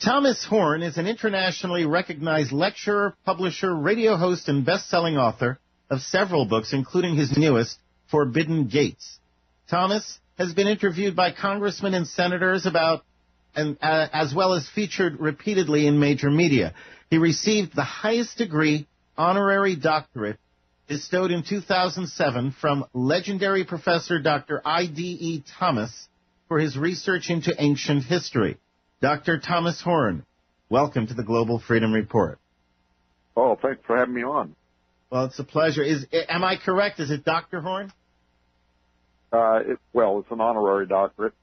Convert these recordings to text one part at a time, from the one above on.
Thomas Horn is an internationally recognized lecturer, publisher, radio host, and best-selling author of several books, including his newest, Forbidden Gates. Thomas has been interviewed by congressmen and senators as well as featured repeatedly in major media. He received the highest degree, honorary doctorate, bestowed in 2007 from legendary professor Dr. I.D.E. Thomas for his research into ancient history. Dr. Thomas Horn, welcome to the Global Freedom Report. Oh, thanks for having me on. Well, it's a pleasure. Am I correct? Is it Dr. Horn? It's an honorary doctorate.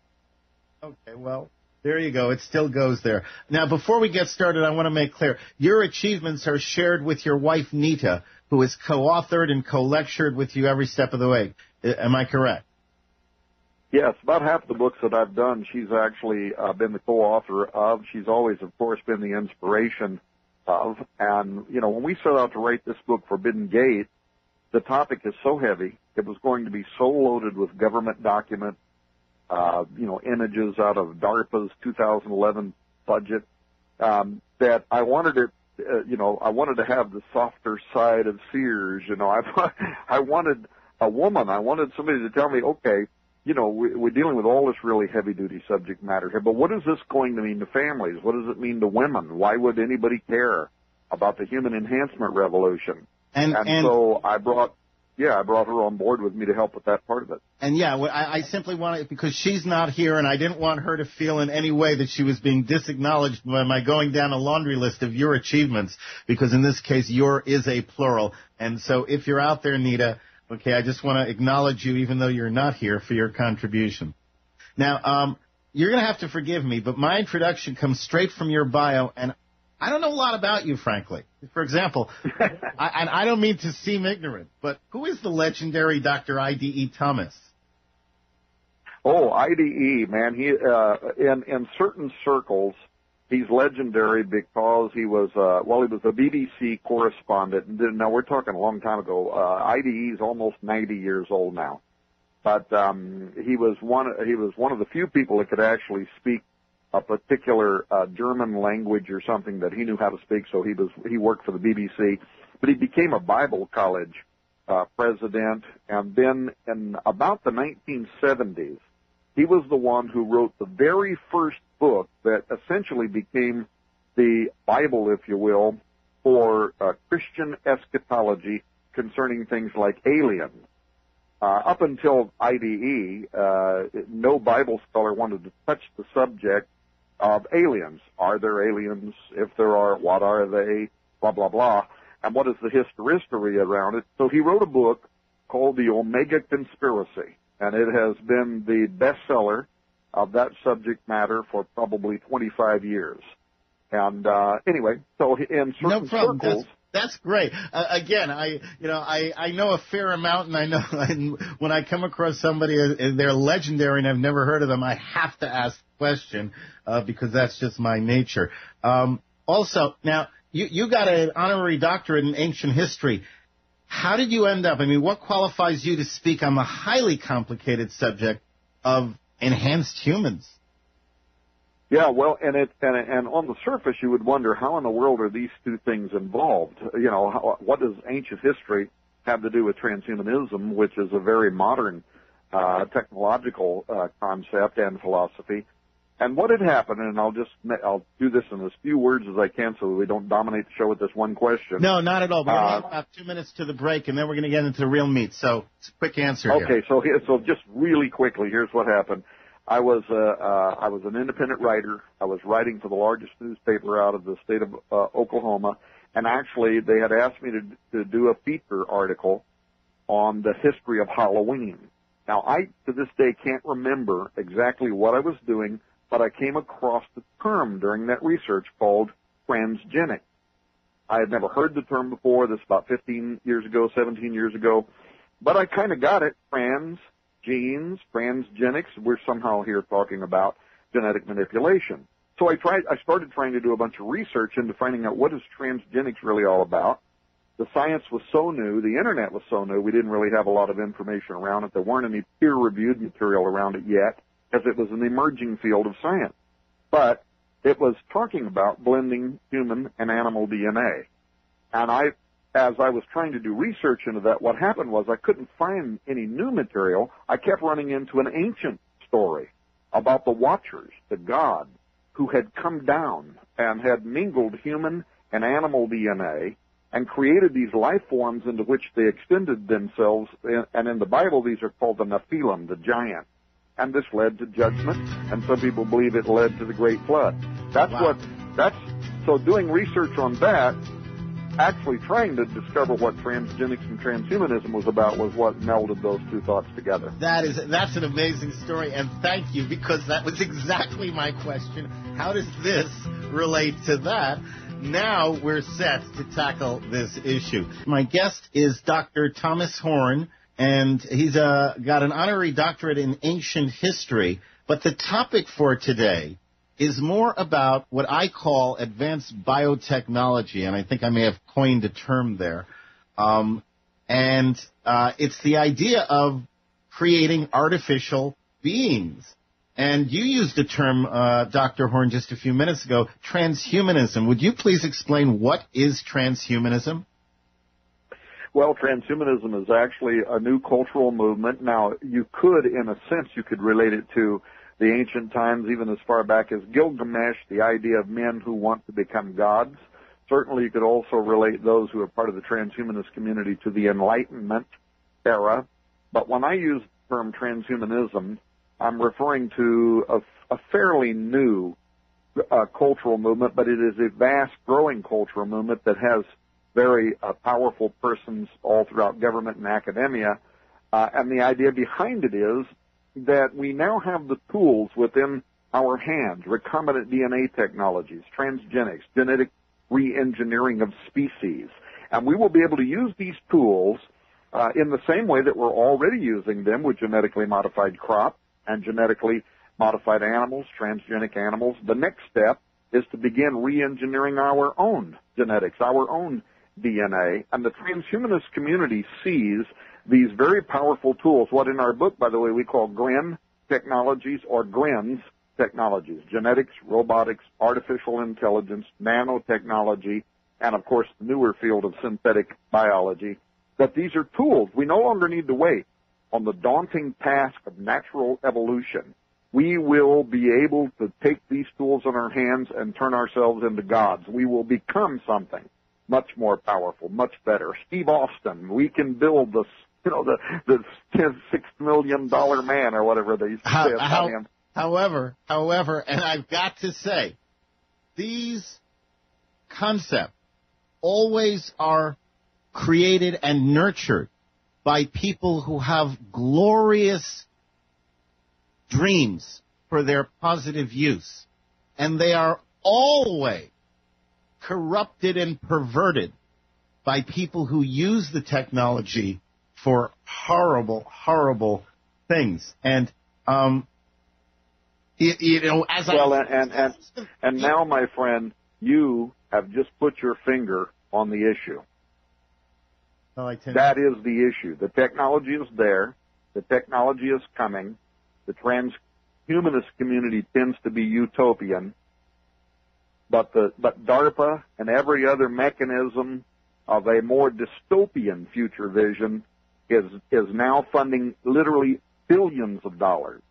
Okay, well, there you go. It still goes there. Now, before we get started, I want to make clear, your achievements are shared with your wife, Nita, who has co-authored and co-lectured with you every step of the way. Am I correct? Yes, about half the books that I've done, she's actually been the co-author of. She's always, of course, been the inspiration of. And, when we set out to write this book, Forbidden Gate, the topic is so heavy. It was going to be so loaded with government documents, images out of DARPA's 2011 budget, that I wanted it, I wanted to have the softer side of Sears. I wanted a woman. I wanted somebody to tell me, okay, we're dealing with all this really heavy-duty subject matter here, but what is this going to mean to families? What does it mean to women? Why would anybody care about the human enhancement revolution? And so I brought her on board with me to help with that part of it. And I simply wanted, because she's not here, and I didn't want her to feel in any way that she was being disacknowledged by my going down a laundry list of your achievements, because in this case, your is a plural. And so if you're out there, Nita, okay, I just want to acknowledge you, even though you're not here, for your contribution. Now, you're going to have to forgive me, but my introduction comes straight from your bio, and I don't know a lot about you, frankly. For example, I don't mean to seem ignorant, but who is the legendary Dr. I.D.E. Thomas? Oh, I.D.E., man, he in certain circles, he's legendary because he was a BBC correspondent. Now, we're talking a long time ago. I.D.E. is almost 90 years old now. But he was one of the few people that could actually speak a particular German language or something that he knew how to speak, so he worked for the BBC. But he became a Bible college president, and then in about the 1970s, he was the one who wrote the very first book that essentially became the Bible, if you will, for Christian eschatology concerning things like aliens. Up until I.D.E., no Bible scholar wanted to touch the subject of aliens. Are there aliens? If there are, what are they? Blah, blah, blah. And what is the history around it? So he wrote a book called The Omega Conspiracy, and it has been the bestseller of that subject matter for probably 25 years. And anyway, so in certain circles... That's great. Again, I know a fair amount, and I know when I come across somebody and they're legendary and I've never heard of them, I have to ask the question because that's just my nature. Also, now you got an honorary doctorate in ancient history. How did you end up? I mean, what qualifies you to speak on the highly complicated subject of enhanced humans? Yeah, well, and on the surface, you would wonder how in the world are these two things involved? What does ancient history have to do with transhumanism, which is a very modern technological concept and philosophy? And what had happened, and I'll do this in as few words as I can so that we don't dominate the show with this one question. No, not at all. We're going to have about 2 minutes to the break, and then we're going to get into the real meat. So it's a quick answer here. Okay, so just really quickly, here's what happened. I was an independent writer. I was writing for the largest newspaper out of the state of Oklahoma, and actually they had asked me to do a feature article on the history of Halloween. Now, I, to this day, can't remember exactly what I was doing, but I came across the term during that research called transgenic. I had never heard the term before. This is about 17 years ago, but I kind of got it. Genes, transgenics, we're somehow here talking about genetic manipulation. So I started trying to do a bunch of research into finding out what is transgenics really all about. The science was so new, the internet was so new, we didn't really have a lot of information around it. There weren't any peer-reviewed material around it yet, as it was an emerging field of science. But it was talking about blending human and animal DNA. And as I was trying to do research into that, what happened was I couldn't find any new material. I kept running into an ancient story about the Watchers, the god, who had come down and had mingled human and animal DNA and created these life forms into which they extended themselves. And in the Bible, these are called the Nephilim, the giant. And this led to judgment, and some people believe it led to the Great Flood. So doing research on that, actually trying to discover what transgenics and transhumanism was about, was what melded those two thoughts together. That's an amazing story, and thank you, because that was exactly my question. How does this relate to that? Now we're set to tackle this issue. My guest is Dr. Thomas Horn, and he's got an honorary doctorate in ancient history. But the topic for today is more about what I call advanced biotechnology, and I think I may have coined a term there. It's the idea of creating artificial beings. And you used the term, Dr. Horn, just a few minutes ago, transhumanism. Would you please explain what is transhumanism? Well, transhumanism is actually a new cultural movement. Now, you could, in a sense, relate it to the ancient times, even as far back as Gilgamesh, the idea of men who want to become gods. Certainly, you could also relate those who are part of the transhumanist community to the Enlightenment era. But when I use the term transhumanism, I'm referring to a fairly new cultural movement, but it is a vast, growing cultural movement that has very powerful persons all throughout government and academia. And the idea behind it is that we now have the tools within our hands, recombinant DNA technologies, transgenics, genetic re-engineering of species. And we will be able to use these tools in the same way that we're already using them with genetically modified crops and genetically modified animals, transgenic animals. The next step is to begin re-engineering our own genetics, our own DNA. And the transhumanist community sees these very powerful tools, what in our book, by the way, we call GRIN technologies or GRINs technologies, genetics, robotics, artificial intelligence, nanotechnology, and, of course, the newer field of synthetic biology, that these are tools. We no longer need to wait on the daunting task of natural evolution. We will be able to take these tools in our hands and turn ourselves into gods. We will become something much more powerful, much better. Steve Austin, we can build the $6 million man or whatever they used to say about him. However, and I've got to say, these concepts always are created and nurtured by people who have glorious dreams for their positive use. And they are always corrupted and perverted by people who use the technology for horrible, horrible things. And, and now, my friend, you have just put your finger on the issue. That is the issue. The technology is there. The technology is coming. The transhumanist community tends to be utopian. But DARPA and every other mechanism of a more dystopian future vision is now funding literally billions of dollars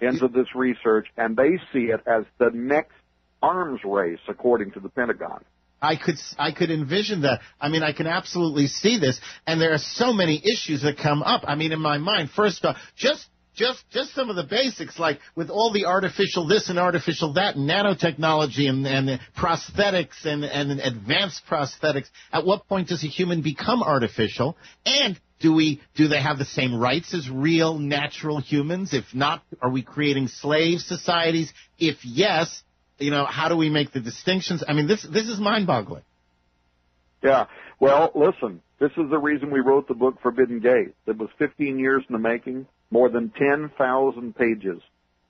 into this research, and they see it as the next arms race, according to the Pentagon. I could envision that. I mean, I can absolutely see this, and there are so many issues that come up. I mean, in my mind, first off, just some of the basics, like with all the artificial this and artificial that, and nanotechnology and prosthetics and advanced prosthetics. At what point does a human become artificial? And do they have the same rights as real, natural humans? If not, are we creating slave societies? If yes, how do we make the distinctions? I mean, this is mind-boggling. Yeah. Well, listen, this is the reason we wrote the book Forbidden Gates. It was 15 years in the making, more than 10,000 pages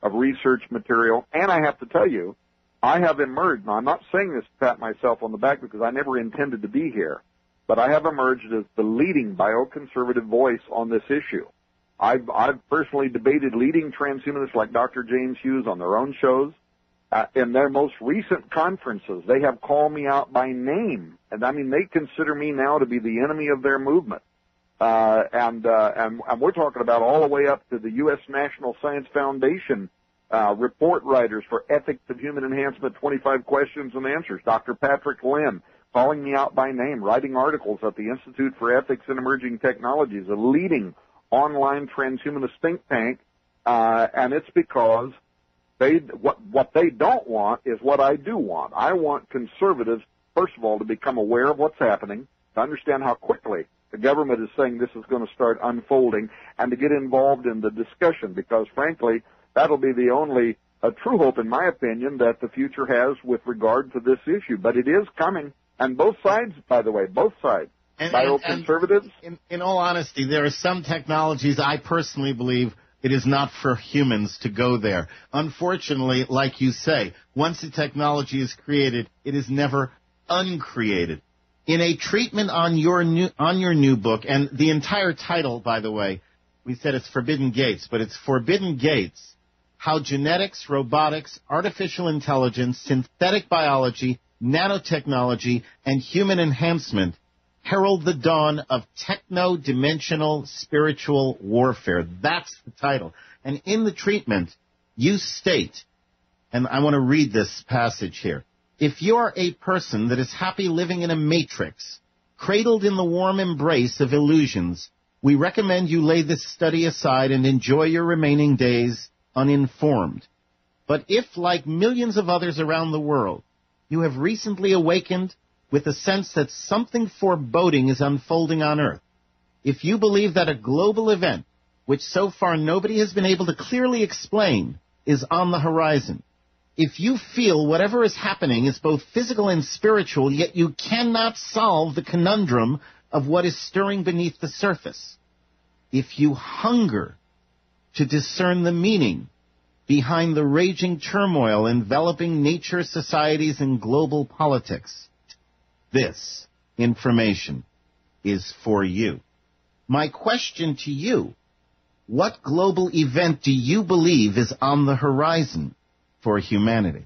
of research material. And I have to tell you, I have emerged. Now, I'm not saying this to pat myself on the back because I never intended to be here, but I have emerged as the leading bioconservative voice on this issue. I've personally debated leading transhumanists like Dr. James Hughes on their own shows. In their most recent conferences, they have called me out by name. And I mean, they consider me now to be the enemy of their movement. And we're talking about all the way up to the U.S. National Science Foundation report writers for Ethics of Human Enhancement, 25 Questions and Answers. Dr. Patrick Lynn calling me out by name, writing articles at the Institute for Ethics and Emerging Technologies, a leading online transhumanist think tank, and it's because what they don't want is what I do want. I want conservatives, first of all, to become aware of what's happening, to understand how quickly the government is saying this is going to start unfolding, and to get involved in the discussion, because, frankly, that'll be the only true hope, in my opinion, that the future has with regard to this issue. But it is coming, and both sides, by the way, both sides. Bioconservatives. In all honesty, there are some technologies I personally believe it is not for humans to go there. Unfortunately, like you say, once a technology is created, it is never uncreated. In a treatment on your new book, and the entire title, by the way, we said it's Forbidden Gates, but it's Forbidden Gates: How Genetics, Robotics, Artificial Intelligence, Synthetic Biology, Nanotechnology, and Human Enhancement herald the dawn of techno-dimensional spiritual warfare. That's the title. And in the treatment, you state, and I want to read this passage here, if you're a person that is happy living in a matrix, cradled in the warm embrace of illusions, we recommend you lay this study aside and enjoy your remaining days uninformed. But if, like millions of others around the world, you have recently awakened with a sense that something foreboding is unfolding on Earth, if you believe that a global event, which so far nobody has been able to clearly explain, is on the horizon, if you feel whatever is happening is both physical and spiritual, yet you cannot solve the conundrum of what is stirring beneath the surface, if you hunger to discern the meaning behind the raging turmoil enveloping nature, societies, and global politics, this information is for you. My question to you, what global event do you believe is on the horizon for humanity?